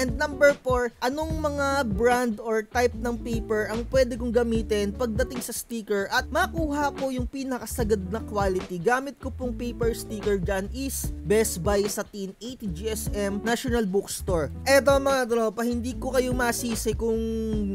And number 4, anong mga brand or type ng paper ang pwede kong gamitin pagdating sa sticker at makuha ko yung pinakasagad na quality. Gamit ko pong paper sticker dyan is Best Buy sa Tin 80 GSM National Bookstore. Eto mga tropa, hindi ko kayo masisi kung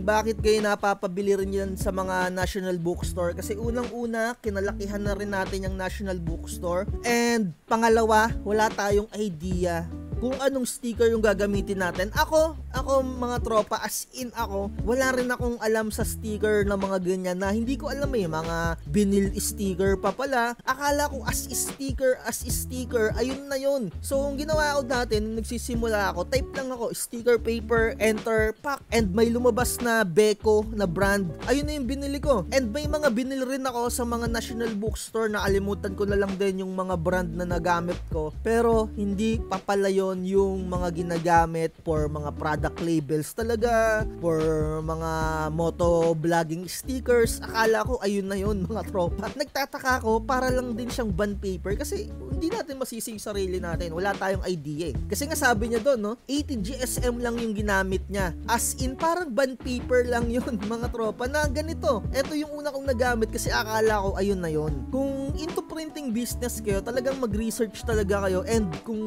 bakit kayo napapabili rin yan sa mga National Bookstore kasi unang-una, kinalakihan na rin natin yung National Bookstore, and pangalawa, wala tayong idea kung anong sticker yung gagamitin natin. Ako mga tropa, as in ako, wala rin akong alam sa sticker na mga ganyan na hindi ko alam mga vinyl sticker pa pala. Akala ko as sticker, ayun na yun. So, ang ginawa ko dati, nung nagsisimula ako, type lang ako, sticker paper, enter, pack, and may lumabas na Beko na brand. Ayun na yung binili ko. And may mga binili rin ako sa mga National Bookstore, nakalimutan ko na lang din yung mga brand na nagamit ko. Pero, hindi pa pala yun yung mga ginagamit for mga product labels talaga, for mga moto vlogging stickers. Akala ko ayun na yun mga tropa. Nagtataka ko, para lang din siyang bond paper kasi hindi natin masisi yung sarili natin. Wala tayong idea Kasi nga sabi niya doon, 80 GSM lang yung ginamit niya. As in, parang bond paper lang yun mga tropa na ganito. Ito yung una kong nagamit kasi akala ko ayun na yun. Kung into printing business kayo, talagang mag-research talaga kayo, and kung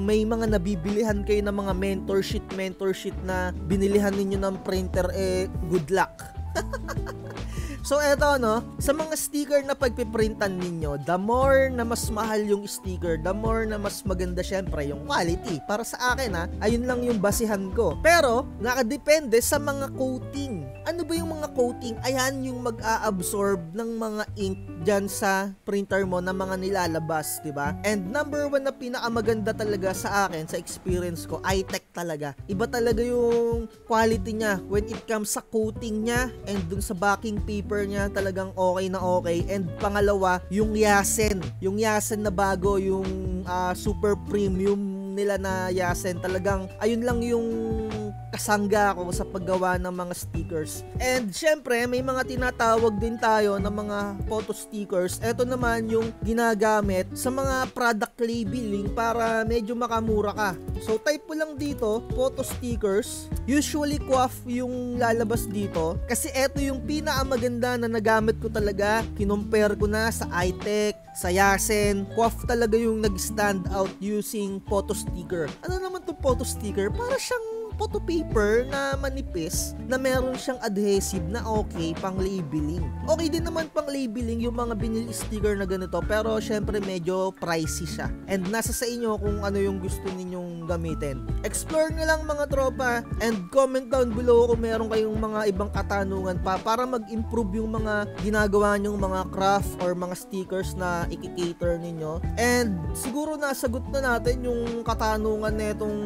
may mga nabibilihan kayo ng mga mentorship na binilihan ninyo ng printer, good luck. So eto sa mga sticker na pagpiprintan ninyo, the more na mas mahal yung sticker, the more na mas maganda syempre yung quality. Para sa akin ayun lang yung basihan ko. Pero nakadepende sa mga coating. Ano ba yung mga coating? Ayan yung mag-a-absorb ng mga ink dyan sa printer mo na mga nilalabas, diba? And number 1 na pinakamaganda talaga sa akin, sa experience ko, iTech talaga. Iba talaga yung quality niya when it comes sa coating niya, and dun sa backing paper niya, talagang okay na okay. And pangalawa, yung Yasen. Yung Yasen na bago, yung super premium nila na Yasen, talagang ayun lang yung kasangga ako sa paggawa ng mga stickers. And syempre, may mga tinatawag din tayo na mga photo stickers. Ito naman yung ginagamit sa mga product labeling para medyo makamura ka. So type mo lang dito, photo stickers. Usually QWAF yung lalabas dito kasi ito yung pinakamaganda na nagamit ko talaga. Kinumpare ko na sa iTech, sa Yasen. QWAF talaga yung nag-stand out using photo sticker. Ano naman to photo sticker? Para siyang photo paper na manipis na meron siyang adhesive na okay pang labeling. Okay din naman pang labeling yung mga vinyl sticker na ganito, pero syempre medyo pricey siya. And nasa sa inyo kung ano yung gusto ninyong gamitin. Explore nyo lang mga tropa, and comment down below kung meron kayong mga ibang katanungan pa para mag-improve yung mga ginagawa nyong mga craft or mga stickers na i-cater ninyo. And siguro nasagot na natin yung katanungan netong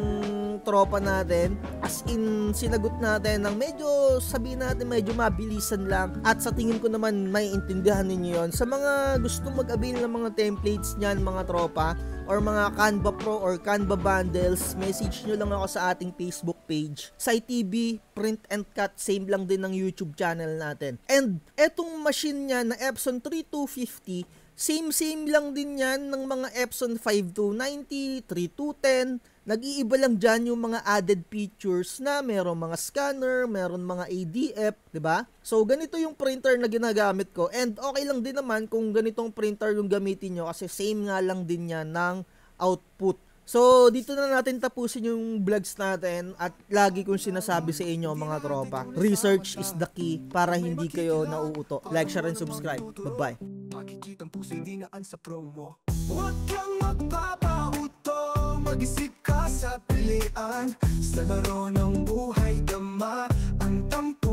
tropa natin, as in sinagot natin ng medyo, sabihin natin medyo mabilisan lang, at sa tingin ko naman may intindihan ninyo yon. Sa mga gusto mag-avail ng mga templates niyan mga tropa, or mga Canva Pro or Canva bundles, message nyo lang ako sa ating Facebook page. SciTV, Print and Cut, same lang din ng YouTube channel natin. And etong machine niya na Epson 3250, same lang din yan ng mga Epson 5290, 3210. Nag-iiba lang dyan yung mga added features na meron mga scanner, meron mga ADF, diba? So, ganito yung printer na ginagamit ko. And okay lang din naman kung ganitong printer yung gamitin nyo kasi same nga lang din yan ng output. So, dito na natin tapusin yung vlogs natin, at lagi kong sinasabi sa inyo mga tropa, research is the key para hindi kayo nauuto. Like, share, and subscribe. Bye-bye. Makikitang puso dinaan sa promo. Huwag kang magpapauto, mag-isip ka sa pilian, sa laro ng buhay dama ang tampo.